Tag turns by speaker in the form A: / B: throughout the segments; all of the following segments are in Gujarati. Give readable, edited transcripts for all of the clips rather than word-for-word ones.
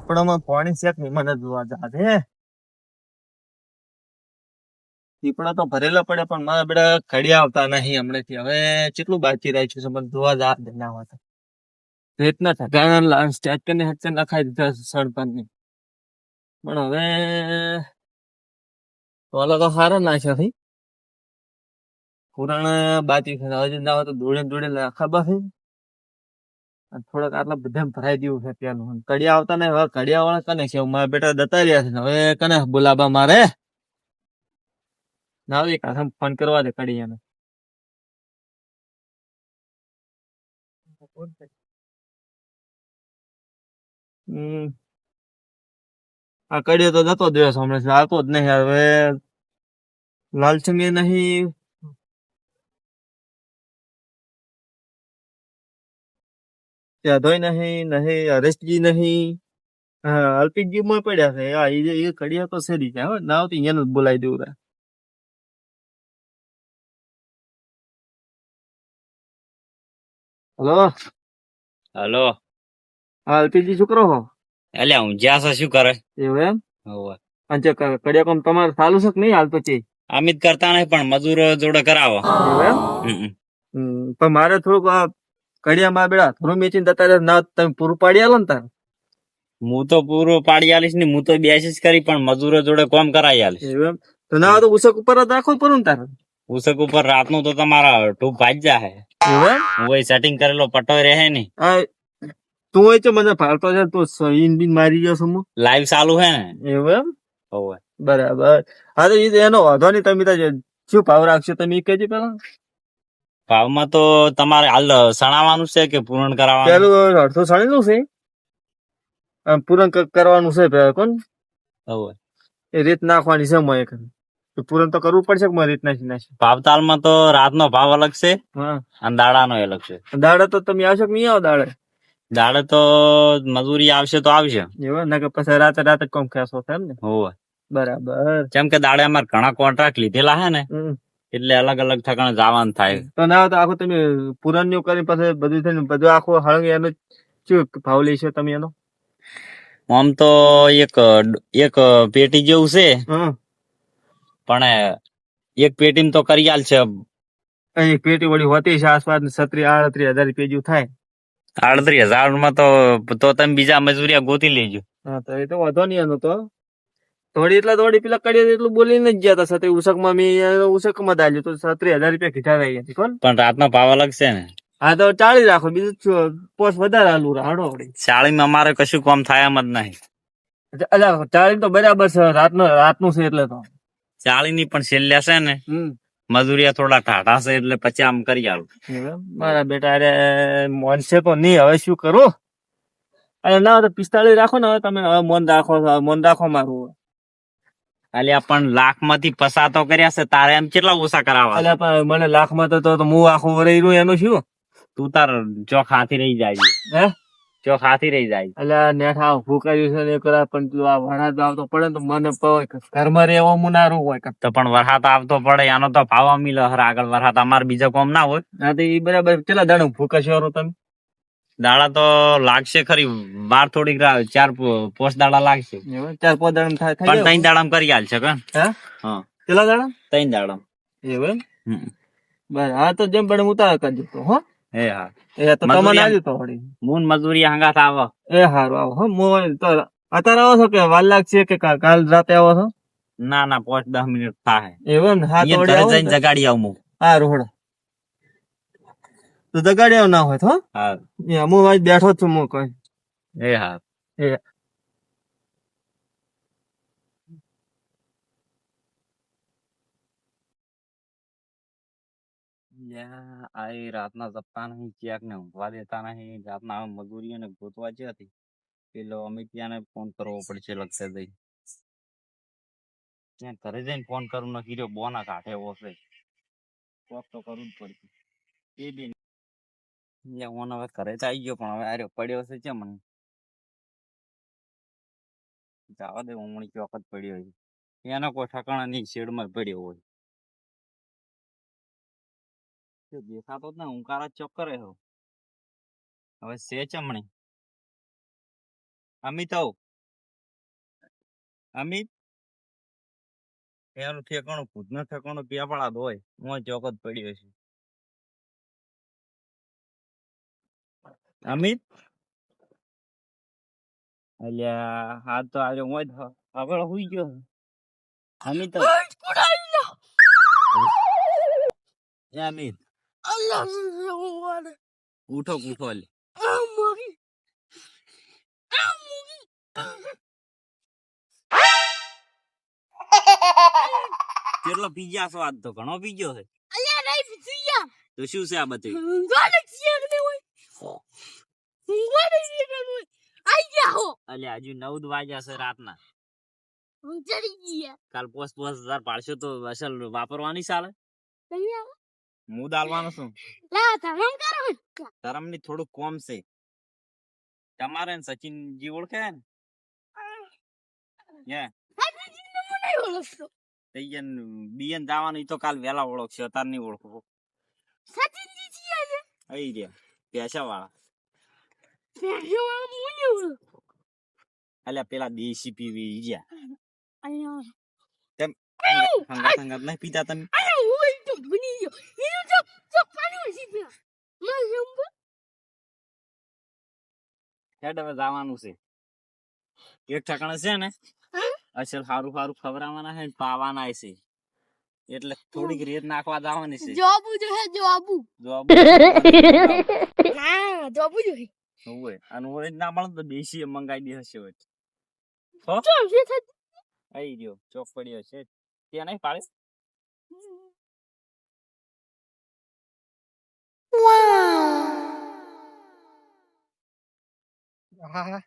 A: પીપળામાં પાણી છે કે મને જોવા જાતે પીપળા તો ભરેલા પડે પણ મારા બેડા કડિયા આવતા નહીં હમણાંથી હવે કેટલું બાકી રાખ્યું છે મને જોવા જા ના હોતા રીતના ઠગાના સ્ટેજ કરીને હેચે નખાઈ દીધા સળપણની પણ હવે ઓલા તો સારા નાખ્યા થઈ પુરાણા બાકી છે હજી ના હોય તો દોડે દોડે ખબર છે થોડાક આટલા બધા ભરાઈ દેવું છે ત્યાંનું કડિયા આવતા ને હવે કડિયા વાળા કને છે મારા બેટા જતા રહ્યા છે ને હવે કને બોલાબા મારે ના આવે કામ ફોન કરવા દે કડિયાને આ કડિયો તો જતો દિવસ હમણાં આવતો જ નહીં હવે લાલચંગ એ નહીં ધોઈ નહીં નહીં હરેશજી નહીં અલ્પિતજી માં પડ્યા છે એ કડિયા તો સેરી જાય ના આવતી અહીંયા જ બોલાવી દેવું હલો
B: હલો.
A: હા અલ્પિતજી શું કરો છો
B: એટલે હું જ્યાં છે શું કરે
A: એવું એમ
B: હોવે.
A: અને કડિયા કામ તમારે ચાલુ છે કે નહીં હાલ પછી
B: અમિત કરતા નહીં પણ મજૂરો જોડે કરાવો.
A: એવું એમ પણ મારે થોડુંક આ કડિયા માં બેડા થોડું મેચીને જતા રહ્યા ના તમે પૂરું પાડી આલો ને તાર
B: હું તો પૂરો પાડી આલીશ ને હું તો બેસીશ કરી પણ મજૂરો જોડે કોમ કરાવી આલીશ.
A: એવું એમ તો ના તો ઉસક ઉપર જ રાખો પડું ને તાર
B: ઉસક ઉપર રાતનું તો તમારા ટૂપ ભાજ જાહે.
A: એવું એમ
B: હું સેટિંગ કરેલો પટો રહે ને
A: હા તું હોય છે મને ફાલતો છે તું ઈન બીન મારી ગયો છું
B: લાઈવ ચાલુ હે ને.
A: એવું એમ
B: હોવે.
A: બરાબર હા તો એનો વાંધો નહીં તમે તો શું ભાવ રાખશો તમે એ કહેજો પેલા
B: ભાવમાં તો તમારે હાલ સણાવાનું છે કે પૂરણ કરાવવાનું
A: પેલું 897 છે પૂરણ કરવાનું છે કોણ
B: હોવે.
A: એ રીત નાખવાની છે મોય પૂરણ તો કરવું પડશે કે રીત નાખી
B: ભાવતાલમાં તો રાતનો ભાવ અલગ છે
A: હા
B: અને દાડાનો અલગ છે.
A: દાડે તો તમે આવશો કે નહીં આવો
B: દાડે તો મજૂરી આવશે તો આવશે
A: એવું ના કે પછી રાતે રાતે કોમ ખાસો થાય ને
B: હોવે.
A: બરાબર
B: જેમ કે દાડે અમારે ઘણા કોન્ટ્રાક્ટ લીધેલા હે ને એટલે અલગ અલગ ઠકાણે જવાનું થાય.
A: તો ના તો આખું તમે પૂરણ નું કરી પછી બધું થઈને બધું આખું હળંગ એનો શું ભાવ લેશો તમે એનો
B: આમ તો એક પેટી જેવું છે પણ એક પેટી તો કરી આલ છે.
A: એક પેટી વળી હોતી છે આસપાસ 37-38 હજાર રૂપિયા જેવું થાય
B: 38,000 માં તો તમે બીજા મજૂરિયા ગોતી લેજો.
A: હા તો એ તો વાંધો નહીં એનો તો થોડી એટલા થોડી પેલા કરીએ એટલું બોલીને જ ગયા હતા સાથે ઉસક માં મેં ઉસક માં દાલ્યું તો 37,000 રૂપિયા કીધા રહ્યા કોણ
B: પણ રાતનો ભાવ અલગ છે ને.
A: હા તો 40 રાખો બીજું પોસ્ટ વધારે આલું રાડો
B: 40 માં અમારે કશું કામ થાય એમ જ નહીં.
A: અલા 40 તો બરાબર છે રાતનું છે એટલે તો
B: 40 ની પણ છેલ્લે છે ને મજૂરિયા થોડા ટાટા છે એટલે પછી આમ કરી આલું.
A: મારા બેટા અરે મોનસે તો નહીં હવે શું કરું અને ના તો 45 રાખો ને હવે તમે હવે મોન રાખો મારું
B: અલ્યા પણ લાખ માંથી પસા તો કર્યા છે તારે એમ કેટલા ઓછા કરાવવા.
A: અલ્યા પણ મને લાખ માં તો હું આખું રહી રહ્યું એનું શું
B: તું તાર ચોક હાથી રહી જાય
A: હે
B: ચોક હાથી રહી જાય.
A: અલ્યા નેઠા ભૂકાયું છે ને કરા પણ તું આ વરસાદ આવતો પડે તો મને ઘરમાં રહેવો મુનારું હોય
B: તો પણ વરસાદ આવતો પડે એનો તો ભાવ મિલે આગળ વરસાદ અમારે બીજો કોમ ના હોય.
A: હા તો એ બરાબર કેટલા દાડો ભૂકાશો તમે
B: દાડા તો લાગશે ખરી બાર થોડીક 4-5 દાડા લાગશે
A: 4-5 દાડા થાય
B: પણ 3 દાડા કરી આલ છે કે
A: હા કેટલા દાડા
B: 3 દાડા
A: એવું બરાબર હા તો જેમ બને ઉતાર કરજો તો હો
B: એ હા
A: એ તો તમને આવજો તો વળી
B: મૂન મજૂરી હંગાત આવો
A: એ હારું આવો હો હું તો અત્યારે આવો છો કે વાર લાગશે કે કાલ રાતે આવો છો
B: ના 5-10 મિનિટ થાય
A: એવું ને હા તો
B: ઘરે જઈને જગાડી આવું
A: હા રોડ તો જગાડી આવ ના હોય તો
B: હા
A: હું આજ બેઠો છું હું કઈ
B: એ હા
A: એ
B: આ રાતના જપતા નહીં ચેક ને ઊંઘવા દેતા નહીં રાતના મજૂરીઓ ને ગોતવા જે હતી પેલો અમિત ને ફોન કરવો પડશે લગશે જઈ ત્યાં ઘરે જઈને ફોન કરું ને કીધો બોના કાઢે એવો છે કોક તો કરવું જ પડશે એ બી હું હવે ઘરે જ આવી ગયો પણ હવે આર્યો પડ્યો છે મને જવા દે ઉમણી ચોક જ પડ્યો છે એનો કોઈ ઠકાણા નહીં શેડમાં પડ્યો હોય દેખાતો જ ને ઉંકારા ચોક કરે હવે છે ચમણી અમિત અમિત એનું ઠેકાણું ભૂતનું ઠેકાણું પેપડા જ હોય મોય ચોક જ પડ્યો છે અમિત અલ્યા હાથ તો આજે મોય આગળ હુઈ ગયો અમિત એ અમિત ઉઠો ઉઠો લે કેટલો પીજા છો આજ તો ઘણો પીજો છે તો શું છે આ બધું અલ્યા હજુ 9 જ વાગ્યા છે રાતના કાલ 5,000 પાડશો તો અસલ વાપરવાની ચાલે હું દાલવાનો છું ધરમ ની થોડું કોમ છે તમારે ને સચિનજી ઓળખે ને બીએન જવાનું ઈ તો કાલ વેલા ઓળખશે અત્યારે નહીં ઓળખો આઈ રહ્યા પૈસા વાળા અલ્યા પેલા દેશી પીવી ગયા સંગાત નહીં પીતા તમે હેડ હવે જવાનું છે એક ઠકાણે છે ને અસલ સારું સારું ખવડાવવાના છે પાવાના છે એટલે થોડીક રેત નાખવા જવાની છે હોય અને ઓય ના મળે તો દેશી મંગાઈ દે હશે હોય આઈ ગયો ચોક પડ્યો છે ત્યાં નહીં પાડે
C: હા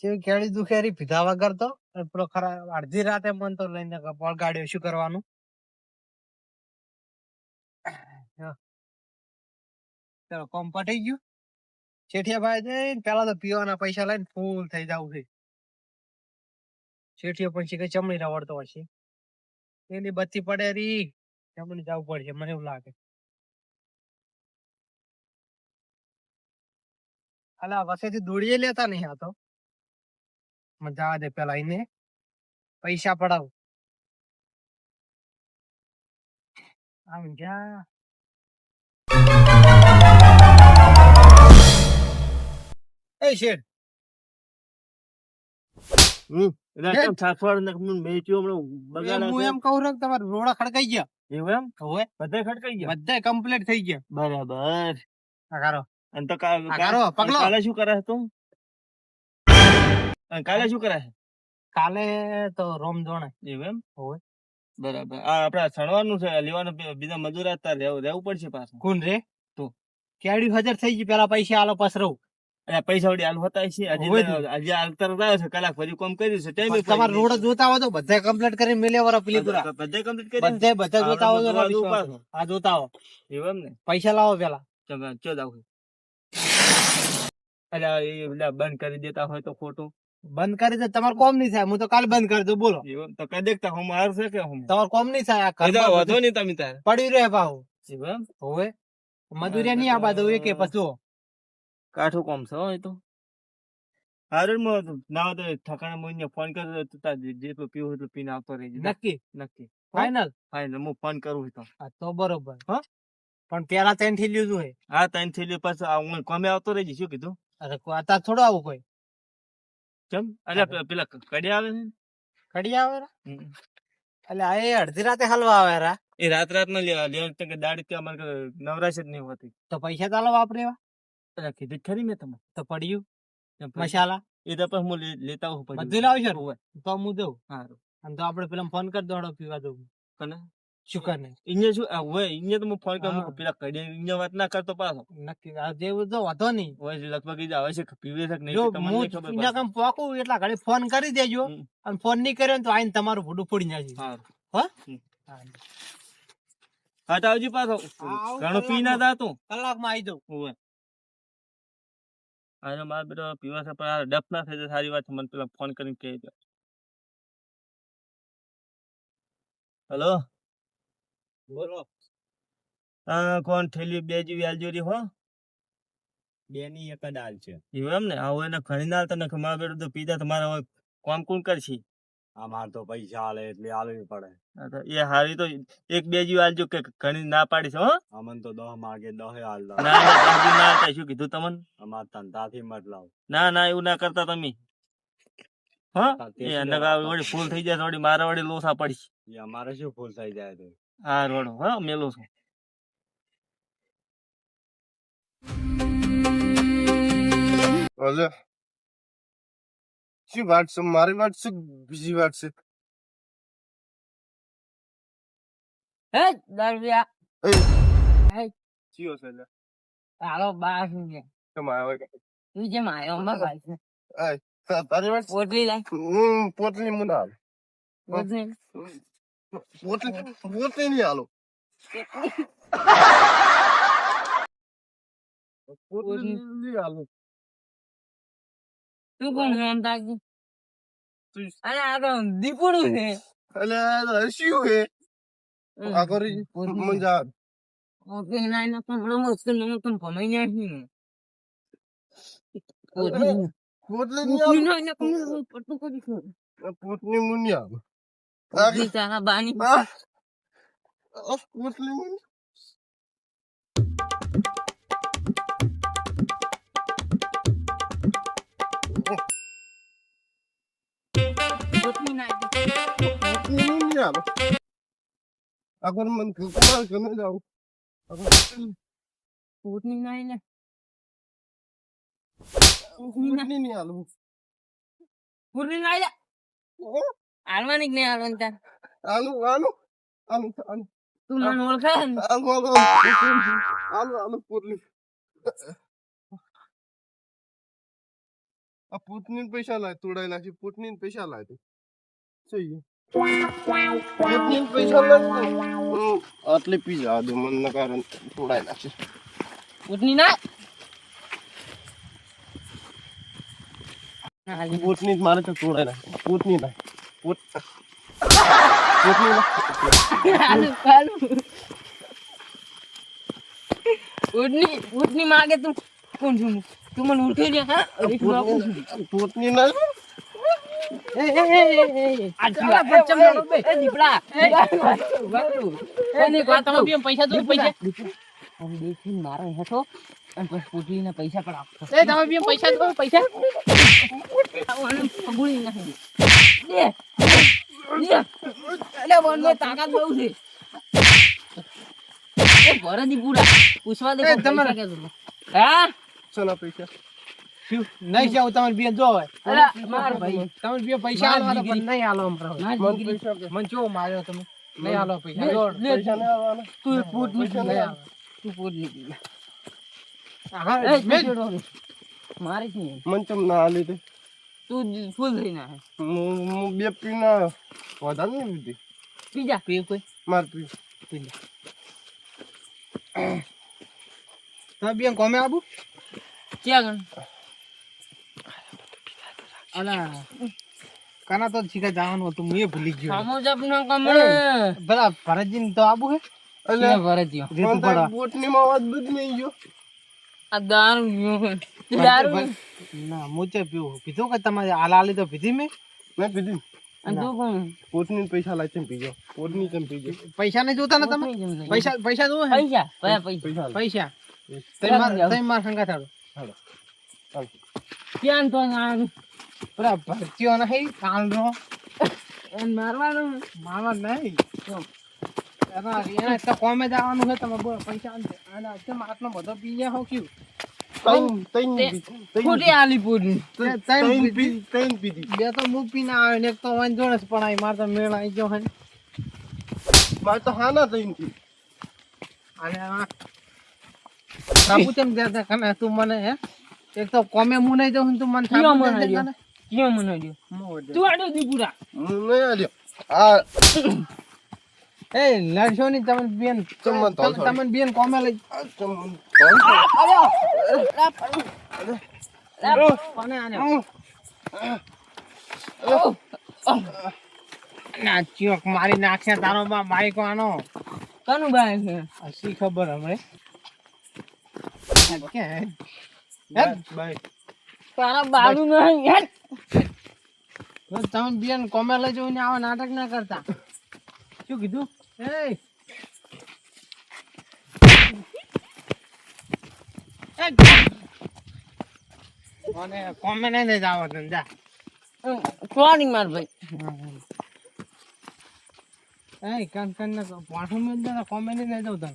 C: કેવી કેળી દુખેરી પીધા વગર તો પેલો ખરા અડધી રાતે મન તો લઈને પળગાડ્યો શું કરવાનું ચલો કોમ પટી ગયું શેઠિયા ભાઈ જઈને પેલા તો પીવાના પૈસા લઈને ફૂલ થઈ જવું છે શેઠિયો પછી કઈ ચમણી રવડતો હશે એની બત્તી પડે રી ચમણી જવું પડશે મને એવું લાગે અલા વસેથી દોડીએ લેતા નહીં આ તો મજા દે પેલા એને પૈસા પડાવ આમ જા એ શેઠ હું એમ કહું છું તમારા રોડા ખડકાઈ ગયા
A: એવું એમ
C: હવે
A: બધા ખડકાઈ ગયા
C: બધા કમ્પ્લીટ થઈ ગયા
A: બરાબર
C: આકારો
A: અને તો
C: આકારો પગલો
A: કાલે શું કરે તું કાલે શું કરે
C: કાલે તો રોમ જોણે
A: એવું એમ
C: હોય
A: બરાબર આ આપડે સણવાનું છે લેવાનું બીજા મજૂર હતા રહેવું પડશે પાછું
C: કોણ રે
A: તું
C: કેડી હાજર થઈ ગઈ પેલા પૈસા આલો પસરવ
A: અને પૈસા વળી હાલ હોતા છે હજી હાલ તરત આવ્યો છે કલાક પછી કોમ કર્યું છે ટાઈમે
C: તમારા રોડ જોતા હોય તો બધા કમ્પ્લીટ કરીને મેલ્યા વાળા પેલી પૂરા
A: બધા કમ્પ્લીટ કરી
C: બધા જોતા હોય તો આ જોતા હો
A: એવું એમ ને
C: પૈસા લાવો પેલા
A: તમે ચો દાવ અલ્યા એ બંધ કરી દેતા હોય તો ખોટું
C: બંધ કરી દે તમારે કોમ નહીં થાય હું તો કાલ બંધ કરી દઉં બોલો
A: એવું તો કઈ દેખતા હું માર છે કે હું
C: તમારે કોમ નહીં થાય આ
A: વધો નહીં તમે તારે
C: પડી રહે ભાવ
A: એવું એમ
C: હોય મજૂરિયા નહીં આબા દઉં કે પછી
A: કાઠું કોમ છે હોય તો હારું ના તો ઠકાણે મોઈને ફોન કર્યો તો જેટલું પીવું એટલું પીને આવતો રહેજે
C: નક્કી
A: નક્કી
C: ફાઈનલ
A: ફાઈનલ હું ફોન કરું તો
C: તો બરોબર હા પણ પેલા ત્રણ થી લીધું હોય
A: હા ત્રણ થી પછી હું કોમે આવતો રહેજે શું કીધું
C: અરે અત્યારે થોડો આવું કોઈ
A: કેમ અલ્યા પેલા કડી આવે છે
C: કડી આવે એટલે આ એ અડધી રાતે હલવા આવે રા
A: એ રાત ના લેવા કે દાડી ત્યાં અમારે નવરાશ જ નહીં હોતી
C: તો પૈસા ચાલો વાપરેવા
A: કીધું ખરી મેં તમે
C: તો પડ્યું મસાલા
A: એ તો પછી હું લેતા આવું
C: બધું લાવજો તો હું દઉં
A: સારું
C: અને તો આપડે પેલા ફોન કરી દો પીવા દઉં
A: કને
C: શુકર ને
A: ઇન્જે શું હોય ઇન્જે તો હું ફોન કરું પેલા કડી ઇન્જે વાત ના કરતો પાછો
C: નક્કી આ જેવું તો વાંધો નહીં
A: હોય લગભગ ઈ આવે છે પીવે છે કે
C: જો
A: નહીં તમને ખબર
C: હું કામ પોકું એટલા ઘડી ફોન કરી દેજો અને ફોન નહીં કર્યો ને તો આઈને તમારું ભૂડું ફોડી નાખી હા
A: હટાવજી પાછો ઘણું પી ના જાતું
C: કલાકમાં આવી દઉં
A: હોય આજે મારા બેટા પીવા છે પણ ડફ ના થઈ જાય સારી વાત છે મને પેલા ફોન કરીને કહી દે હેલો
C: બોલો
A: કોણ થેલી બે જેવી આલજોરી હો
C: બે ની એક જ હાલ છે
A: એવું એમ ને આવું એને ખણી ના તને મારા બેટો તો પીધા તમારા કોમ કોણ કરશે
B: અમાર તો પૈસા આલે એટલે આલવી પડે.
A: હા તો એ હારી તો એક બે જીવ આલજો કે ઘણી ના પાડીશ હો.
B: અમન તો 10 માગે 10 આલ દો.
A: ના ના દસ દી ના આવતા, શું કીધું તમને?
B: અમાર ધંધાથી મતલબ.
A: ના ના એવું ના કરતા તમે. હા
B: તે
A: એ
B: શું
A: નકા
B: લેવા
A: વળી ફૂલ થઈ જાય થોડી મારા વળી લોસા પડી.
B: એ અમારે શું ફૂલ થઈ જાય તો.
A: હા રોડો હા મેલો છું.
D: અલે શું વાત છે? મારી વાત છે બીજી વાત છે?
E: હે દરવ્યા
D: એ
E: હે
D: ચિયો છે લે?
E: તારો બાસ છે
D: તમારે આવે કે?
E: તું જે માયો માં ભાઈ છે
D: તારી વાત
E: પોટલી લાય
D: પોટલી મુના
E: પોટલી
D: પોટલી નહીં આલો. પોટલી નહીં આલો.
E: તું કોણ છે એમ તાકી
D: તું
E: અરે આ તો દીપડું છે
D: અલે શું હે આ કરી મંજા
E: પોટલી લાય ને કમળો મસ્ત ને કમ ભમાઈ નાખી ને પોટલી
D: પોટલી નહીં
E: લાય ને કમળો પટુ કરી છે
D: આલો. પોટલી મુની આલો.
E: પોટલી તારા બાની
D: પોટલી મુની
E: પોટલી નાય
D: પોટલી નહીં આલો. આગળ મન કુમાર કને જાવ.
E: પોટલી નાય ને
D: પોટલી નહીં આલો.
E: પોટલી નાય લે આલવાની કે નહીં આલવાની તાર
D: આલો આલો આલો આલો
E: તું મને ઓળખે ને
D: આલો આલો આલો પોટલી. આ પોટની પૈસા લાય તોડાઈ નાખી. પોટની પૈસા લાય તું જોઈએ. પોટની પૈસા લાય આટલે પીઝા દો મન કારણ તોડાઈ નાખી.
E: પોટલી નાય
D: પોટની મારે તો તોડાઈ નાખી. પોટની લાય પોટની
E: ઉઠની માગે તું કોણ છું તું મને ઉઠી લે હા
D: પોટની લાય.
E: પૈસા દો પૈસા મારા હેઠો અને પછી પૂછલી ના પૈસા પણ આપતો તમે બી પૈસા દો પૈસા ભૂલી નાખી દે તાકાત બહુ છે ભરતી પૂરા પૂછવા દે હા
D: ચલો પૈસા
C: નહીં જાવ તમારે બે જો હવે
E: માર ભાઈ
C: તમે બે પૈસા આલવાના પણ નહીં આલો અમારો
D: મન પૈસા દે.
C: મને જો માર્યો તમે નહીં આલો પૈસા જો
D: પૈસા નહીં આવવાના.
E: તું પૂટ
D: પૈસા
E: નહીં
D: નહીં
E: આલો તું પૂટ નહીં
C: હા
E: મારે નહીં
D: મન ચમ ના આલી તે
E: તું ફૂલ થઈ ના
D: હું બે પીના વધારે નહીં લીધી.
E: બીજા પી કોઈ
D: માર પી
C: તમે બે કોમે આબુ
E: ક્યાં ગણ
C: અલા કાના તો શીખા જવાનું હતું હું એ ભૂલી ગયો
E: સામોજ આપનો કમળે
C: પેલા ભરતજી તો આબુ હે
D: એટલે
E: ભરતીયો
C: રેતું પડા
D: બોટની માં વાત બધી નહીં ગયો.
E: આ દારૂ દારૂ
C: ના મુજે પીવું કીધું કે તમારે આલાલી તો પીધી મેં
D: મેં પીધી.
E: અને તું કોણ
D: પોટની પૈસા લાય ચમ પીજો. પોટની ચમ પીજો.
C: પૈસા નહીં જોતા ને તમે પૈસા પૈસા જોવે હે?
E: પૈસા કયા પૈસા
C: પૈસા
E: જાઓ.
C: તઈ માર સંગા થાડો
E: ક્યાં તો ના
C: પેલા ભરતીઓ નહીં કાલનો
E: મારવાનું
C: મામા નહીં એના તો કોમે જવાનું છે તમે બોલો પૈસા અને અત્યારે આટલો બધો પી ગયા હો ક્યું
E: ખોટી આલી પૂરી
C: ત્રણ બે તો હું પીને આવ્યો ને એક તો વાન જોડે પણ આવી મારે તો મેળ આવી ગયો હે
D: મારે તો હાના તૈન થી.
C: અને આ સાબુ તેમ દેતા કને તું મને હે એક તો કોમે હું નહીં દઉં તું મને સાબુ
E: મને
C: દે દે
E: આલ્યો?
C: કને.
E: ક્યાં મને દે તું આડો દીપુરા
D: હું નહીં આલ્યો. આ
C: એ લડશો ની તમે બેન
D: ચમન તો થોડી.
C: તમે બેન કોમે લઈ
D: આ ચમન
C: કોને આને ના ચોક મારી નાખશે તારો બા બાઈક આનો
E: કનું બાય છે
C: હસી ખબર હમણે
D: બાય.
E: તારા બાજુ નહીં હેટ
C: બસ તમે બેન કોમે લઈ જઈને આવા નાટક ના કરતા. શું કીધું? એ મને કોમે નહીં લઈ જાવ તને જા.
E: સોરી માર ભાઈ.
C: એ કન ને પાછું મેં દે કોમે નહીં લઈ જાવ તને.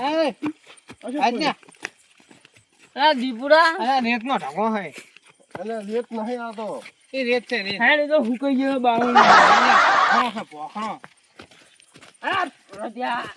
C: એ આજ્ઞા
E: આ દીપુડા
C: અરે રેત નો ઢગો હે.
D: અને રેત નહીં આવતો.
C: એ રેત છે રેત.
E: હેડ તો હુકાઈ ગયો બાવન.
C: પોખણો છે પોખણો.
E: આ ત્યાં